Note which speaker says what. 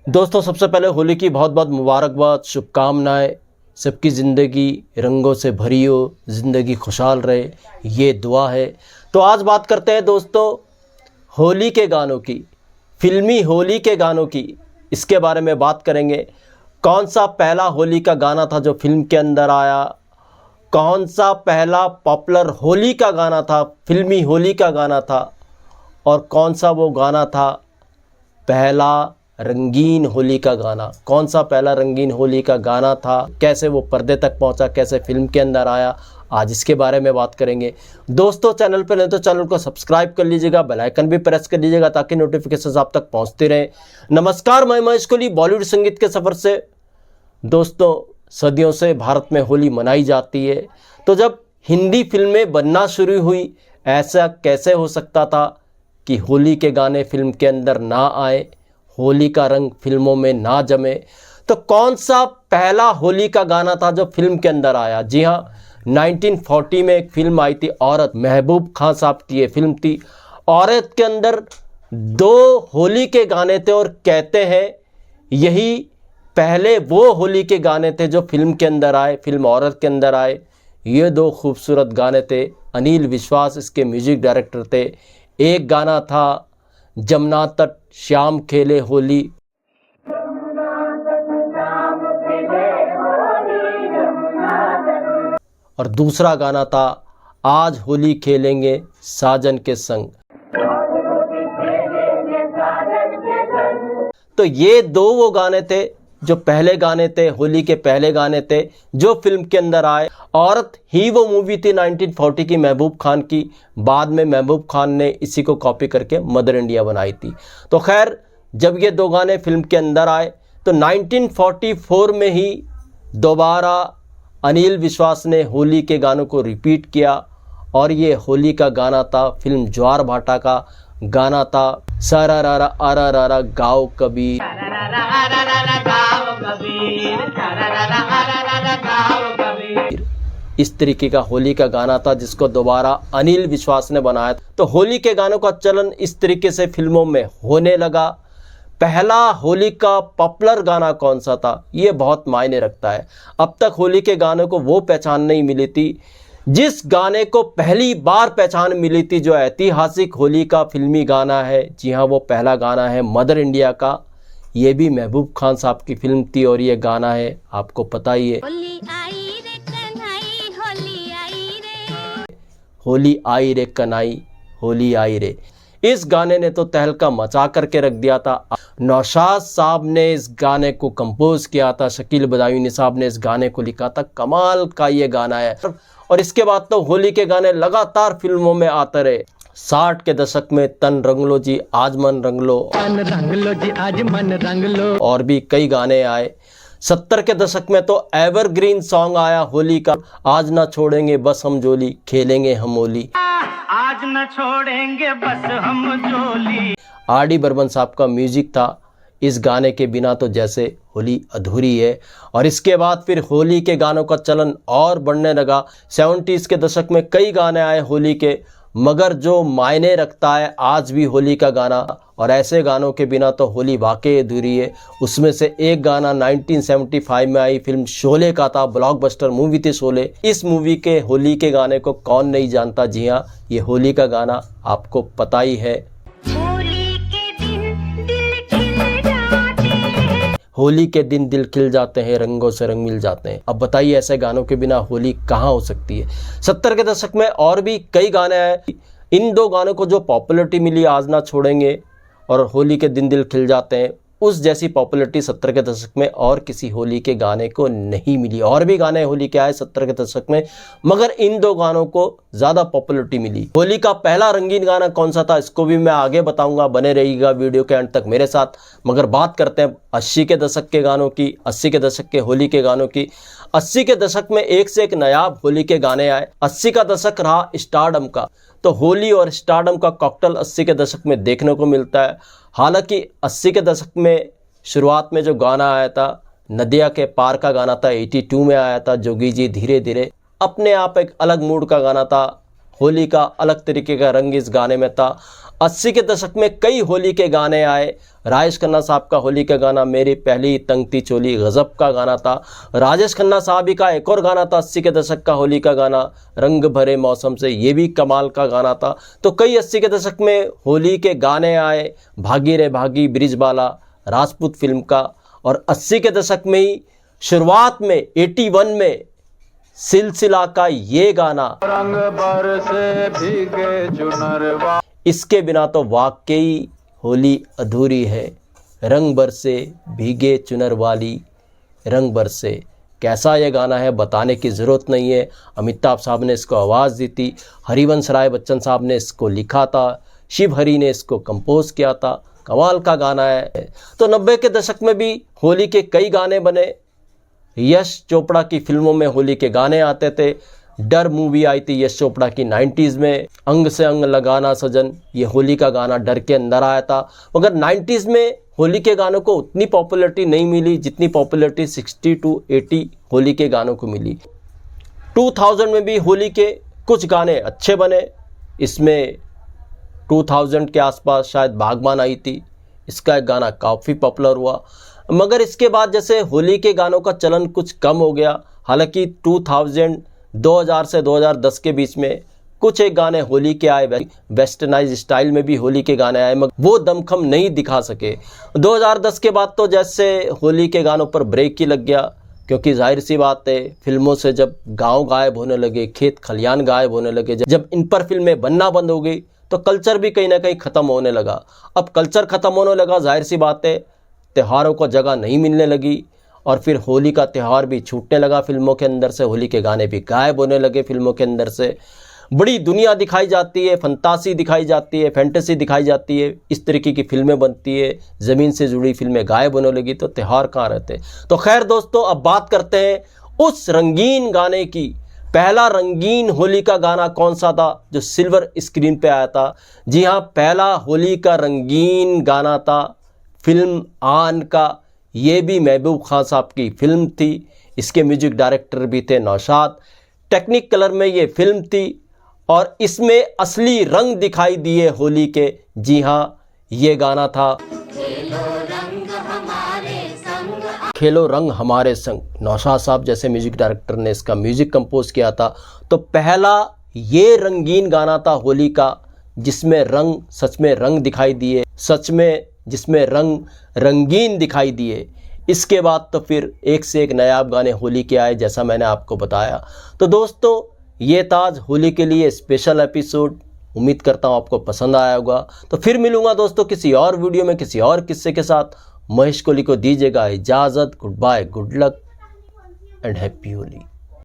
Speaker 1: दोस्तों, सबसे पहले होली की बहुत बहुत मुबारकबाद, शुभकामनाएं। सबकी ज़िंदगी रंगों से भरी हो, ज़िंदगी खुशहाल रहे, ये दुआ है। तो आज बात करते हैं दोस्तों होली के गानों की, फिल्मी होली के गानों की। इसके बारे में बात करेंगे। कौन सा पहला होली का गाना था जो फिल्म के अंदर आया, कौन सा पहला पॉपुलर होली का गाना था, फिल्मी होली का गाना था, और कौन सा वो गाना था पहला रंगीन होली का गाना। कौन सा पहला रंगीन होली का गाना था, कैसे वो पर्दे तक पहुंचा, कैसे फिल्म के अंदर आया, आज इसके बारे में बात करेंगे। दोस्तों, चैनल पर नहीं तो चैनल को सब्सक्राइब कर लीजिएगा, बेल आइकन भी प्रेस कर लीजिएगा ताकि नोटिफिकेशन आप तक पहुंचते रहे। नमस्कार, मैं महेश कोहली, बॉलीवुड संगीत के सफ़र से। दोस्तों, सदियों से भारत में होली मनाई जाती है, तो जब हिंदी फिल्में बनना शुरू हुई, ऐसा कैसे हो सकता था कि होली के गाने फिल्म के अंदर ना आए, होली का रंग फिल्मों में ना जमे। तो कौन सा पहला होली का गाना था जो फिल्म के अंदर आया? जी हाँ, 1940 में एक फिल्म आई थी औरत, महबूब खान साहब की ये फिल्म थी। औरत के अंदर 2 होली के गाने थे और कहते हैं यही पहले वो होली के गाने थे जो फिल्म के अंदर आए, फिल्म औरत के अंदर आए। ये 2 खूबसूरत गाने थे। अनिल विश्वास इसके म्यूजिक डायरेक्टर थे। एक गाना था जमुना तट श्याम खेले होली, और दूसरा गाना था आज होली खेलेंगे साजन के संग। तो ये 2 वो गाने थे जो पहले गाने थे, होली के पहले गाने थे जो फिल्म के अंदर आए। औरत ही वो मूवी थी 1940 की, महबूब खान की। बाद में महबूब खान ने इसी को कॉपी करके मदर इंडिया बनाई थी। तो खैर, जब ये 2 गाने फिल्म के अंदर आए तो 1944 में ही दोबारा अनिल विश्वास ने होली के गानों को रिपीट किया, और ये होली का गाना था फिल्म ज्वार भाटा का गाना था, सारा रारा आरा रारा गाओ कबीर। इस तरीके का होली का गाना था जिसको दोबारा अनिल विश्वास ने बनाया। तो होली के गानों का चलन इस तरीके से फिल्मों में होने लगा। पहला होली का पॉपुलर गाना कौन सा था, ये बहुत मायने रखता है। अब तक होली के गानों को वो पहचान नहीं मिली थी। जिस गाने को पहली बार पहचान मिली थी, जो ऐतिहासिक होली का फिल्मी गाना है, जी हाँ, वो पहला गाना है मदर इंडिया का। ये भी महबूब खान साहब की फिल्म थी और ये गाना है, आपको पता ही है, होली आई रे कनाई, होली आई रे। इस गाने ने तो तहलका मचा करके रख दिया था। नौशाद साहब ने इस गाने को कंपोज किया था, शकील बदायूनी साहब ने इस गाने को लिखा था। कमाल का ये गाना है। और इसके बाद तो होली के गाने लगातार फिल्मों में आते रहे। 60 के दशक में तन रंग लो जी आज मन रंग लो, तन रंग लो जी आज मन रंग लो, और भी कई गाने आए। 70 के दशक में तो एवरग्रीन सॉन्ग आया होली का, आज ना छोड़ेंगे बस हम जोली, खेलेंगे हम होली, आज न छोड़ेंगे बस हम जोली। आर.डी. बर्मन साहब का म्यूजिक था। इस गाने के बिना तो जैसे होली अधूरी है। और इसके बाद फिर होली के गानों का चलन और बढ़ने लगा। 70s के दशक में कई गाने आए होली के, मगर जो मायने रखता है आज भी होली का गाना, और ऐसे गानों के बिना तो होली वाकई अधूरी है। उसमें से एक गाना 1975 में आई फिल्म शोले का था, ब्लॉकबस्टर मूवी थी शोले। इस मूवी के होली के गाने को कौन नहीं जानता। जी हाँ, ये होली का गाना आपको पता ही है। होली के दिन दिल खिल जाते हैं, रंगों से रंग मिल जाते हैं। अब बताइए, ऐसे गानों के बिना होली कहाँ हो सकती है। 70 के दशक में और भी कई गाने आए। इन 2 गानों को जो पॉपुलैरिटी मिली, आज ना छोड़ेंगे और होली के दिन दिल खिल जाते हैं, उस जैसी पॉपुलैरिटी 70 के दशक में और किसी होली के गाने को नहीं मिली। और भी गाने होली के आए 70 के दशक में, मगर इन 2 गानों को ज़्यादा पॉपुलैरिटी मिली। होली का पहला रंगीन गाना कौन सा था, इसको भी मैं आगे बताऊंगा, बने रहिएगा वीडियो के अंत तक मेरे साथ। मगर बात करते हैं 80 के दशक के गानों की, 80 के दशक के होली के गानों की। 80 के दशक में एक से एक नायाब होली के गाने आए। 80 का दशक रहा स्टारडम का। तो होली और स्टारडम का कॉकटेल 80 के दशक में देखने को मिलता है। हालांकि 80 के दशक में शुरुआत में जो गाना आया था, नदिया के पार का गाना था, 82 में आया था, जोगी जी धीरे धीरे, अपने आप एक अलग मूड का गाना था। होली का अलग तरीके का रंग इस गाने में था। 80 के दशक में कई होली के गाने आए। राजेश खन्ना साहब का होली का गाना मेरी पहली तंगती चोली गजब का गाना था। राजेश खन्ना साहब का एक और गाना था 80 के दशक का होली का गाना रंग भरे मौसम से, ये भी कमाल का गाना था। तो कई 80 के दशक में होली के गाने आए। भागी रे भागी ब्रिजबाला राजपूत फिल्म का, और 80 के दशक में ही शुरुआत में 81 में सिलसिला का ये गाना
Speaker 2: रंग बरसे भीगे चुनरवा,
Speaker 1: इसके बिना तो वाकई होली अधूरी है। रंग बरसे भीगे चुनर वाली रंग बरसे, कैसा ये गाना है बताने की ज़रूरत नहीं है। अमिताभ साहब ने इसको आवाज़ दी थी, हरिवंश राय बच्चन साहब ने इसको लिखा था, शिव हरी ने इसको कंपोज किया था। कमाल का गाना है। तो 90 के दशक में भी होली के कई गाने बने। यश चोपड़ा की फिल्मों में होली के गाने आते थे। डर मूवी आई थी यश चोपड़ा की 90s में, अंग से अंग लगाना सजन, ये होली का गाना डर के अंदर आया था। मगर 90s में होली के गानों को उतनी पॉपुलैरिटी नहीं मिली जितनी पॉपुलैरिटी 60 to 80 होली के गानों को मिली। 2000 में भी होली के कुछ गाने अच्छे बने। इसमें 2000 के आसपास शायद बागबान आई थी, इसका एक गाना काफ़ी पॉपुलर हुआ। मगर इसके बाद जैसे होली के गानों का चलन कुछ कम हो गया। हालांकि 2000 से 2010 के बीच में कुछ एक गाने होली के आए, वेस्टर्नाइज स्टाइल में भी होली के गाने आए, मगर वो दमखम नहीं दिखा सके। 2010 के बाद तो जैसे होली के गानों पर ब्रेक ही लग गया, क्योंकि जाहिर सी बात है फिल्मों से जब गांव गायब होने लगे, खेत खलियान गायब होने लगे, जब इन पर फिल्में बनना बंद हो गई तो कल्चर भी कहीं ना कहीं ख़त्म होने लगा। अब कल्चर ख़त्म होने लगा, जाहिर सी बात है त्योहारों को जगह नहीं मिलने लगी, और फिर होली का त्यौहार भी छूटने लगा फिल्मों के अंदर से, होली के गाने भी गायब होने लगे फिल्मों के अंदर से। बड़ी दुनिया दिखाई जाती है, फंतासी दिखाई जाती है, फैंटेसी दिखाई जाती है, इस तरीके की फिल्में बनती है, ज़मीन से जुड़ी फिल्में गायब होने लगी, तो त्यौहार कहाँ रहते। तो खैर दोस्तों, अब बात करते हैं उस रंगीन गाने की। पहला रंगीन होली का गाना कौन सा था जो सिल्वर स्क्रीन पे आया था? जी हाँ, पहला होली का रंगीन गाना था फिल्म आन का। ये भी महबूब खान साहब की फिल्म थी, इसके म्यूजिक डायरेक्टर भी थे नौशाद। टेक्निक कलर में ये फिल्म थी और इसमें असली रंग दिखाई दिए होली के। जी हाँ, ये गाना था खेलो रंग हमारे संग। नौशाद साहब जैसे म्यूजिक डायरेक्टर ने इसका म्यूजिक कंपोज किया था। तो पहला ये रंगीन गाना था होली का जिसमें रंग, सच में रंग दिखाई दिए, सच में जिसमें रंग रंगीन दिखाई दिए। इसके बाद तो फिर एक से एक नायाब गाने होली के आए, जैसा मैंने आपको बताया। तो दोस्तों, ये था आज होली के लिए स्पेशल एपिसोड। उम्मीद करता हूँ आपको पसंद आया होगा। तो फिर मिलूंगा दोस्तों किसी और वीडियो में किसी और किस्से के साथ। महेश कोहली को दीजिएगा इजाज़त। Good bye, good luck and happy Holi.